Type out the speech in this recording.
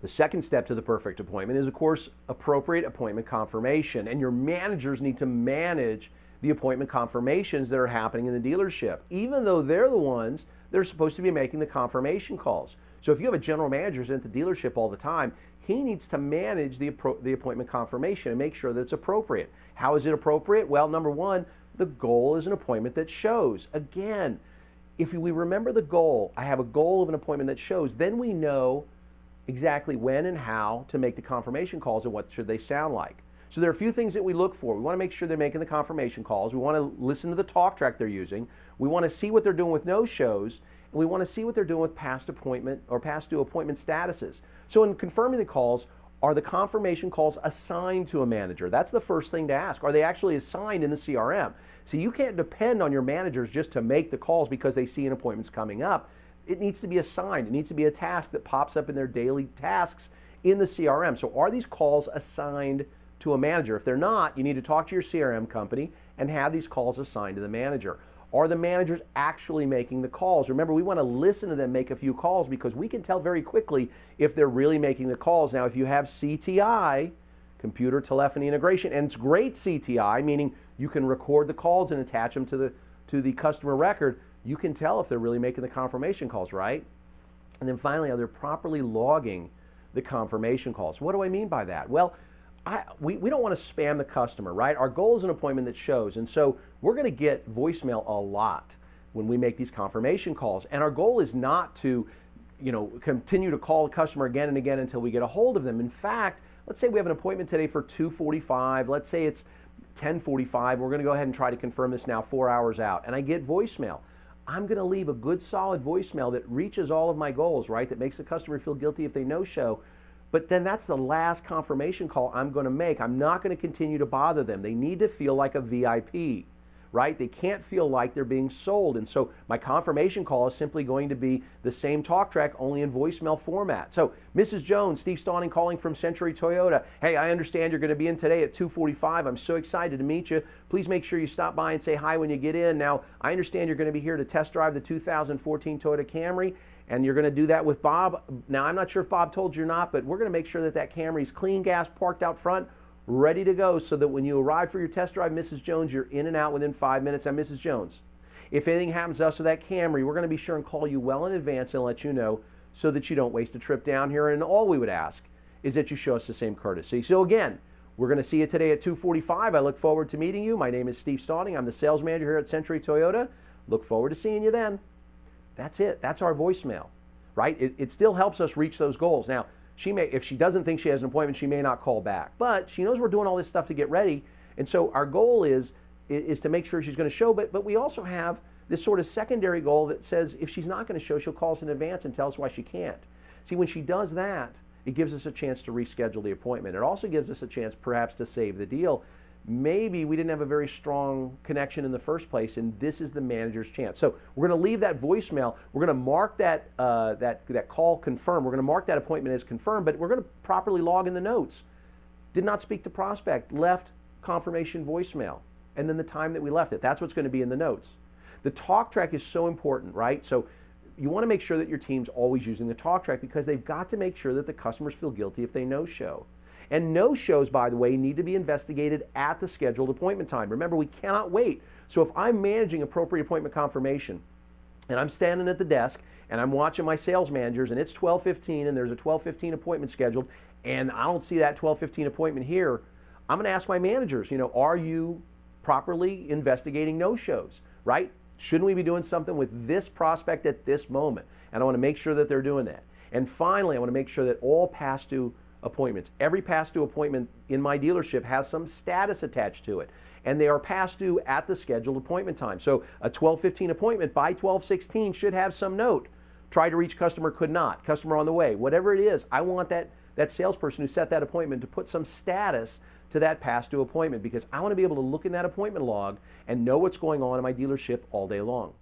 The second step to the perfect appointment is, of course, appropriate appointment confirmation. And your managers need to manage the appointment confirmations that are happening in the dealership, even though they're the ones that are supposed to be making the confirmation calls. So if you have a general manager who's at the dealership all the time, he needs to manage the appointment confirmation and make sure that it's appropriate. How is it appropriate? Well, number one, the goal is an appointment that shows. Again, if we remember the goal, I have a goal of an appointment that shows, then we know exactly when and how to make the confirmation calls and what should they sound like. So there are a few things that we look for. We want to make sure they're making the confirmation calls. We want to listen to the talk track they're using. We want to see what they're doing with no-shows. And we want to see what they're doing with past appointment or past due appointment statuses. So in confirming the calls, are the confirmation calls assigned to a manager? That's the first thing to ask. Are they actually assigned in the CRM? So you can't depend on your managers just to make the calls because they see an appointment's coming up. It needs to be assigned. It needs to be a task that pops up in their daily tasks in the CRM. So are these calls assigned to a manager? If they're not, you need to talk to your CRM company and have these calls assigned to the manager. Are the managers actually making the calls? Remember, we want to listen to them make a few calls because we can tell very quickly if they're really making the calls. Now, if you have CTI, computer telephony integration, and it's great CTI, meaning you can record the calls and attach them to the customer record, you can tell if they're really making the confirmation calls, right? And then finally, are they properly logging the confirmation calls? What do I mean by that? Well, we don't want to spam the customer, right? Our goal is an appointment that shows, and so we're going to get voicemail a lot when we make these confirmation calls. And our goal is not to, continue to call the customer again and again until we get a hold of them. In fact, let's say we have an appointment today for 2:45. Let's say it's 10:45. We're going to go ahead and try to confirm this now 4 hours out, and I get voicemail. I'm going to leave a good solid voicemail that reaches all of my goals, right? That makes the customer feel guilty if they no-show. But then that's the last confirmation call I'm going to make. I'm not going to continue to bother them. They need to feel like a VIP, right? They can't feel like they're being sold. And so my confirmation call is simply going to be the same talk track, only in voicemail format. So, Mrs. Jones, Steve Stauning calling from Century Toyota. Hey, I understand you're going to be in today at 2:45. I'm so excited to meet you. Please make sure you stop by and say hi when you get in. Now, I understand you're going to be here to test drive the 2014 Toyota Camry. And you're going to do that with Bob. Now, I'm not sure if Bob told you or not, but we're going to make sure that that Camry's clean gas, parked out front, ready to go so that when you arrive for your test drive, Mrs. Jones, you're in and out within 5 minutes. Now, Mrs. Jones, if anything happens to us or that Camry, we're going to be sure and call you well in advance and let you know so that you don't waste a trip down here. And all we would ask is that you show us the same courtesy. So again, we're going to see you today at 2:45. I look forward to meeting you. My name is Steve Stauning. I'm the sales manager here at Century Toyota. Look forward to seeing you then. That's it. That's our voicemail, right? It still helps us reach those goals. Now, if she doesn't think she has an appointment, she may not call back. But she knows we're doing all this stuff to get ready. And so our goal is to make sure she's going to show. But we also have this sort of secondary goal that says if she's not going to show, she'll call us in advance and tell us why she can't. See, when she does that, it gives us a chance to reschedule the appointment. It also gives us a chance perhaps to save the deal. Maybe we didn't have a very strong connection in the first place, and this is the manager's chance. So we're going to leave that voicemail. We're going to mark that call confirmed. We're going to mark that appointment as confirmed, but we're going to properly log in the notes. Did not speak to prospect, left confirmation voicemail, and then the time that we left it. That's what's going to be in the notes. The talk track is so important, right? So you want to make sure that your team's always using the talk track because they've got to make sure that the customers feel guilty if they no-show. And no-shows, by the way, need to be investigated at the scheduled appointment time. Remember, we cannot wait. So if I'm managing appropriate appointment confirmation and I'm standing at the desk and I'm watching my sales managers and it's 12:15 and there's a 12:15 appointment scheduled and I don't see that 12:15 appointment here, I'm going to ask my managers, are you properly investigating no-shows, right? Shouldn't we be doing something with this prospect at this moment? And I want to make sure that they're doing that. And finally, I want to make sure that all past due appointments, every past due appointment in my dealership has some status attached to it. And they are past due at the scheduled appointment time. So a 12:15 appointment by 12:16 should have some note. Try to reach customer, could not. Customer on the way. Whatever it is, I want that salesperson who set that appointment to put some status to that past due appointment because I want to be able to look in that appointment log and know what's going on in my dealership all day long.